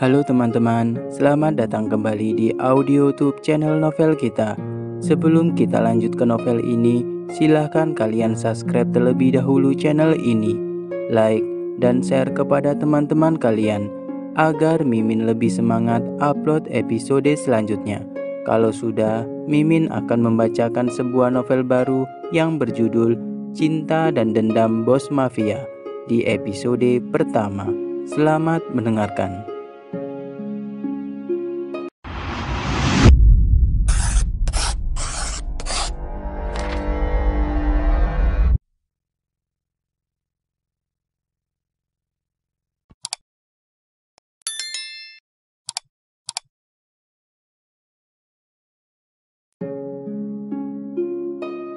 Halo teman-teman, selamat datang kembali di audio YouTube channel novel kita. Sebelum kita lanjut ke novel ini, silahkan kalian subscribe terlebih dahulu channel ini, like, dan share kepada teman-teman kalian, agar Mimin lebih semangat upload episode selanjutnya. Kalau sudah, Mimin akan membacakan sebuah novel baru yang berjudul Cinta dan Dendam Bos Mafia di episode pertama. Selamat mendengarkan.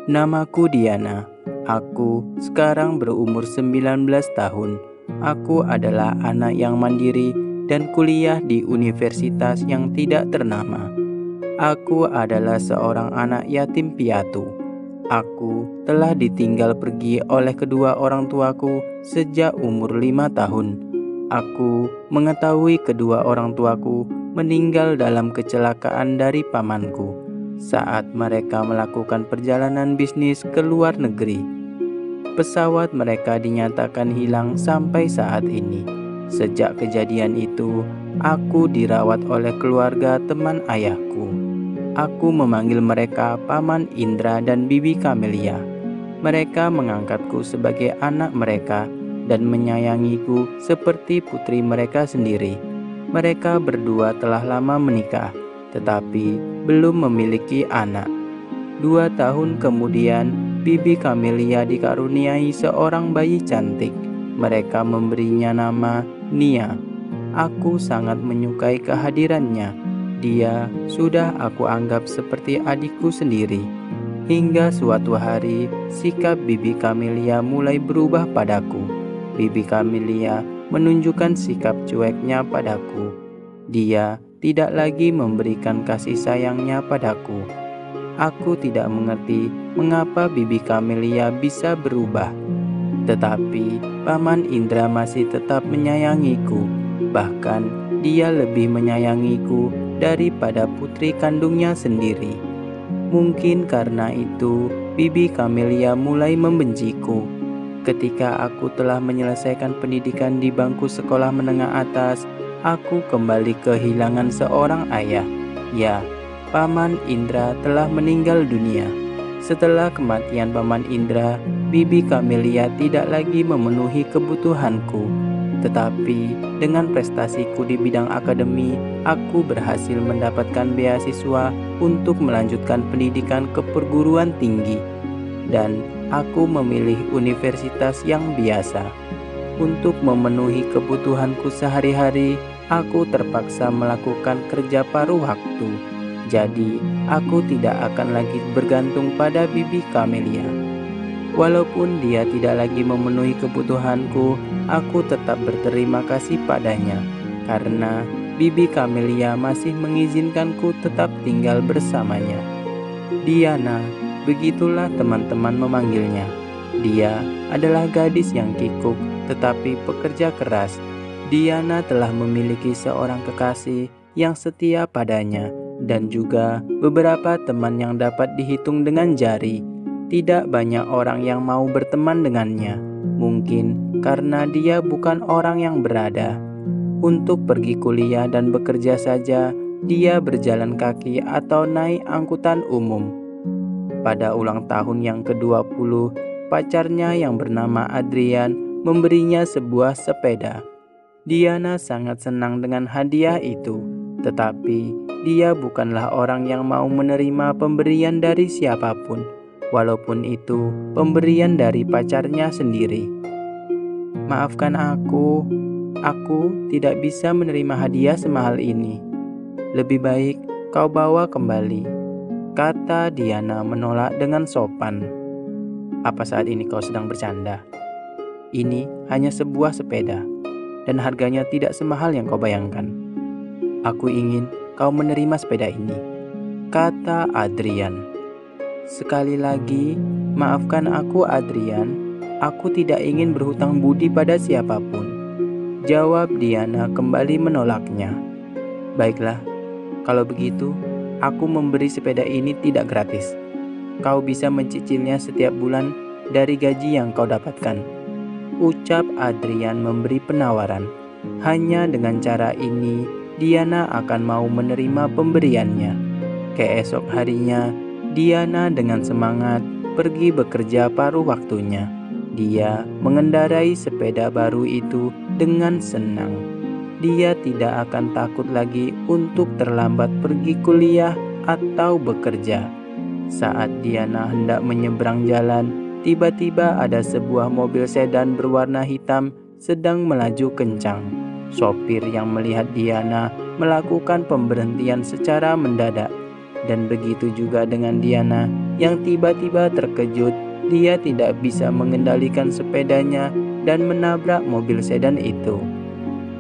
Namaku Diana. Aku sekarang berumur 19 tahun. Aku adalah anak yang mandiri dan kuliah di universitas yang tidak ternama. Aku adalah seorang anak yatim piatu. Aku telah ditinggal pergi oleh kedua orang tuaku sejak umur 5 tahun. Aku mengetahui kedua orang tuaku meninggal dalam kecelakaan dari pamanku saat mereka melakukan perjalanan bisnis ke luar negeri. Pesawat mereka dinyatakan hilang sampai saat ini. Sejak kejadian itu, aku dirawat oleh keluarga teman ayahku. Aku memanggil mereka Paman Indra dan Bibi Kamelia. Mereka mengangkatku sebagai anak mereka dan menyayangiku seperti putri mereka sendiri. Mereka berdua telah lama menikah, tetapi belum memiliki anak. 2 tahun kemudian, Bibi Kamelia dikaruniai seorang bayi cantik. Mereka memberinya nama Nia. Aku sangat menyukai kehadirannya. Dia sudah aku anggap seperti adikku sendiri. Hingga suatu hari, sikap Bibi Kamelia mulai berubah padaku. Bibi Kamelia menunjukkan sikap cueknya padaku. Dia tidak lagi memberikan kasih sayangnya padaku. Aku tidak mengerti mengapa Bibi Kamelia bisa berubah. Tetapi Paman Indra masih tetap menyayangiku. Bahkan dia lebih menyayangiku daripada putri kandungnya sendiri. Mungkin karena itu Bibi Kamelia mulai membenciku. Ketika aku telah menyelesaikan pendidikan di bangku sekolah menengah atas, aku kembali kehilangan seorang ayah. Ya, Paman Indra telah meninggal dunia. Setelah kematian Paman Indra, Bibi Kamelia tidak lagi memenuhi kebutuhanku. Tetapi dengan prestasiku di bidang akademi, aku berhasil mendapatkan beasiswa untuk melanjutkan pendidikan ke perguruan tinggi. Dan aku memilih universitas yang biasa. Untuk memenuhi kebutuhanku sehari-hari, aku terpaksa melakukan kerja paruh waktu. Jadi, aku tidak akan lagi bergantung pada Bibi Kamelia. Walaupun dia tidak lagi memenuhi kebutuhanku, aku tetap berterima kasih padanya. Karena Bibi Kamelia masih mengizinkanku tetap tinggal bersamanya. Diana, begitulah teman-teman memanggilnya. Dia adalah gadis yang kikuk tetapi pekerja keras. Diana telah memiliki seorang kekasih yang setia padanya dan juga beberapa teman yang dapat dihitung dengan jari. Tidak banyak orang yang mau berteman dengannya, mungkin karena dia bukan orang yang berada. Untuk pergi kuliah dan bekerja saja, dia berjalan kaki atau naik angkutan umum. Pada ulang tahun yang ke-20, pacarnya yang bernama Adrian memberinya sebuah sepeda. Diana sangat senang dengan hadiah itu, tetapi dia bukanlah orang yang mau menerima pemberian dari siapapun, walaupun itu pemberian dari pacarnya sendiri. Maafkan aku tidak bisa menerima hadiah semahal ini. Lebih baik kau bawa kembali, kata Diana menolak dengan sopan. Apa saat ini kau sedang bercanda? Ini hanya sebuah sepeda, dan harganya tidak semahal yang kau bayangkan. Aku ingin kau menerima sepeda ini, kata Adrian. Sekali lagi, maafkan aku Adrian, aku tidak ingin berhutang budi pada siapapun. Jawab Diana kembali menolaknya. Baiklah, kalau begitu aku memberi sepeda ini tidak gratis. Kau bisa mencicilnya setiap bulan dari gaji yang kau dapatkan. Ucap Adrian memberi penawaran. Hanya dengan cara ini Diana akan mau menerima pemberiannya. Keesok harinya Diana dengan semangat pergi bekerja paruh waktunya. Dia mengendarai sepeda baru itu dengan senang. Dia tidak akan takut lagi untuk terlambat pergi kuliah atau bekerja. Saat Diana hendak menyeberang jalan, tiba-tiba ada sebuah mobil sedan berwarna hitam sedang melaju kencang. Sopir yang melihat Diana melakukan pemberhentian secara mendadak. Dan begitu juga dengan Diana yang tiba-tiba terkejut. Dia tidak bisa mengendalikan sepedanya dan menabrak mobil sedan itu.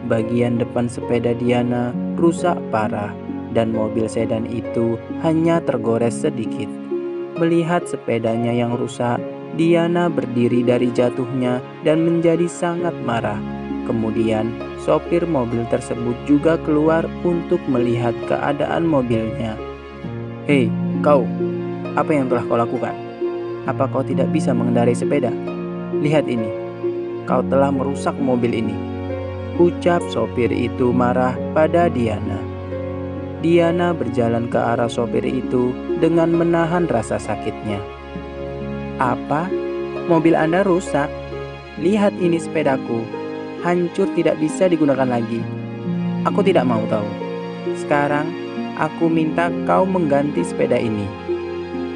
Bagian depan sepeda Diana rusak parah dan mobil sedan itu hanya tergores sedikit. Melihat sepedanya yang rusak, Diana berdiri dari jatuhnya dan menjadi sangat marah. Kemudian sopir mobil tersebut juga keluar untuk melihat keadaan mobilnya. Hei, kau, apa yang telah kau lakukan? Apa kau tidak bisa mengendarai sepeda? Lihat ini, kau telah merusak mobil ini. Ucap sopir itu marah pada Diana. Diana berjalan ke arah sopir itu dengan menahan rasa sakitnya. Apa? Mobil Anda rusak? Lihat ini sepedaku, hancur tidak bisa digunakan lagi. Aku tidak mau tahu. Sekarang, aku minta kau mengganti sepeda ini,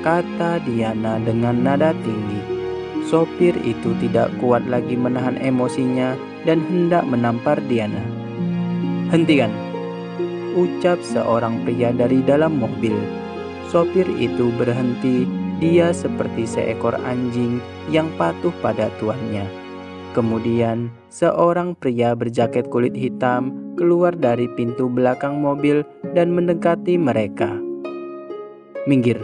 kata Diana dengan nada tinggi. Sopir itu tidak kuat lagi menahan emosinya dan hendak menampar Diana. Hentikan, ucap seorang pria dari dalam mobil. Sopir itu berhenti. Dia seperti seekor anjing yang patuh pada tuannya. Kemudian seorang pria berjaket kulit hitam keluar dari pintu belakang mobil dan mendekati mereka. Minggir,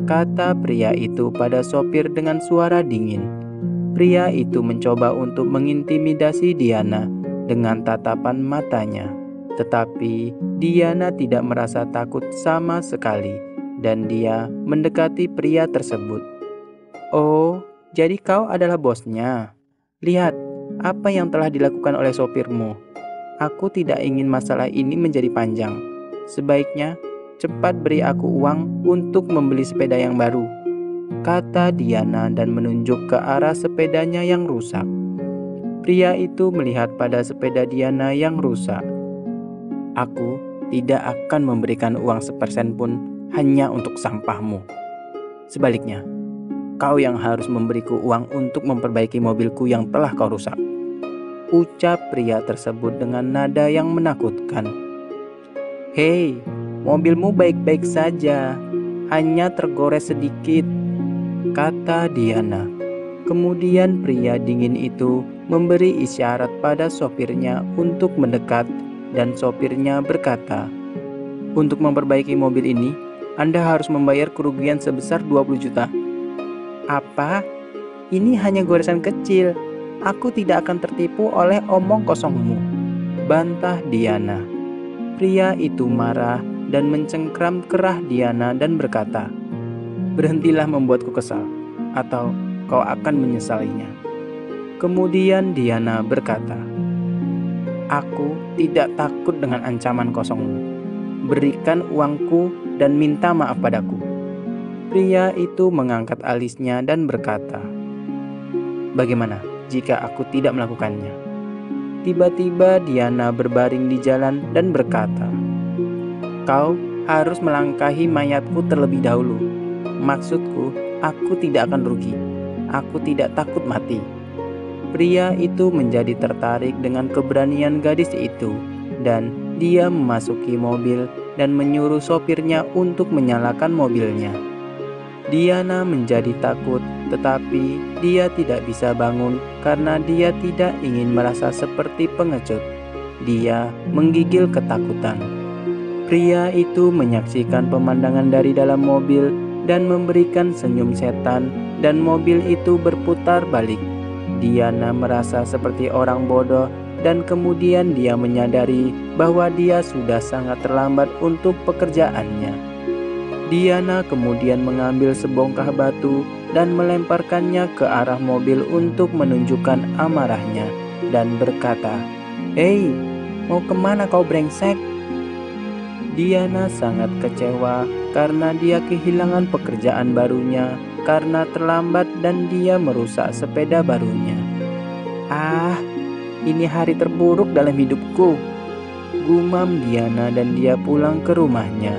kata pria itu pada sopir dengan suara dingin. Pria itu mencoba untuk mengintimidasi Diana dengan tatapan matanya. Tetapi Diana tidak merasa takut sama sekali dan dia mendekati pria tersebut. Oh, jadi kau adalah bosnya. Lihat apa yang telah dilakukan oleh sopirmu. Aku tidak ingin masalah ini menjadi panjang. Sebaiknya cepat beri aku uang untuk membeli sepeda yang baru, kata Diana dan menunjuk ke arah sepedanya yang rusak. Pria itu melihat pada sepeda Diana yang rusak. Aku tidak akan memberikan uang sepersen pun hanya untuk sampahmu. Sebaliknya, kau yang harus memberiku uang untuk memperbaiki mobilku yang telah kau rusak, ucap pria tersebut dengan nada yang menakutkan. Hei, mobilmu baik-baik saja, hanya tergores sedikit, kata Diana. Kemudian pria dingin itu memberi isyarat pada sopirnya untuk mendekat dan sopirnya berkata, untuk memperbaiki mobil ini, Anda harus membayar kerugian sebesar 20 juta. Apa? Ini hanya goresan kecil. Aku tidak akan tertipu oleh omong kosongmu, bantah Diana. Pria itu marah dan mencengkram kerah Diana dan berkata, berhentilah membuatku kesal, atau kau akan menyesalinya. Kemudian Diana berkata, aku tidak takut dengan ancaman kosongmu. Berikan uangku dan minta maaf padaku. Pria itu mengangkat alisnya dan berkata, bagaimana jika aku tidak melakukannya? Tiba-tiba Diana berbaring di jalan dan berkata, kau harus melangkahi mayatku terlebih dahulu. Maksudku, aku tidak akan rugi. Aku tidak takut mati. Pria itu menjadi tertarik dengan keberanian gadis itu dan dia memasuki mobil dan menyuruh sopirnya untuk menyalakan mobilnya. Diana menjadi takut, tetapi dia tidak bisa bangun karena dia tidak ingin merasa seperti pengecut. Dia menggigil ketakutan. Pria itu menyaksikan pemandangan dari dalam mobil dan memberikan senyum setan, dan mobil itu berputar balik. Diana merasa seperti orang bodoh dan kemudian dia menyadari bahwa dia sudah sangat terlambat untuk pekerjaannya. Diana kemudian mengambil sebongkah batu dan melemparkannya ke arah mobil untuk menunjukkan amarahnya dan berkata, "Hei, mau kemana kau brengsek?" Diana sangat kecewa karena dia kehilangan pekerjaan barunya karena terlambat dan dia merusak sepeda barunya. "Ah, ini hari terburuk dalam hidupku," gumam Diana dan dia pulang ke rumahnya.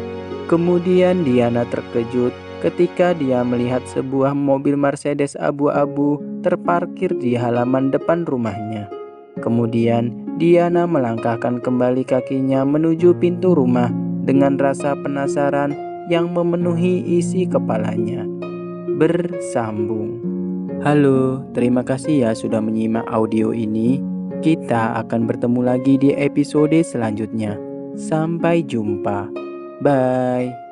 Kemudian Diana terkejut ketika dia melihat sebuah mobil Mercedes abu-abu terparkir di halaman depan rumahnya. Kemudian Diana melangkahkan kembali kakinya menuju pintu rumah dengan rasa penasaran yang memenuhi isi kepalanya. Bersambung. Halo, terima kasih ya sudah menyimak audio ini. Kita akan bertemu lagi di episode selanjutnya. Sampai jumpa. Bye.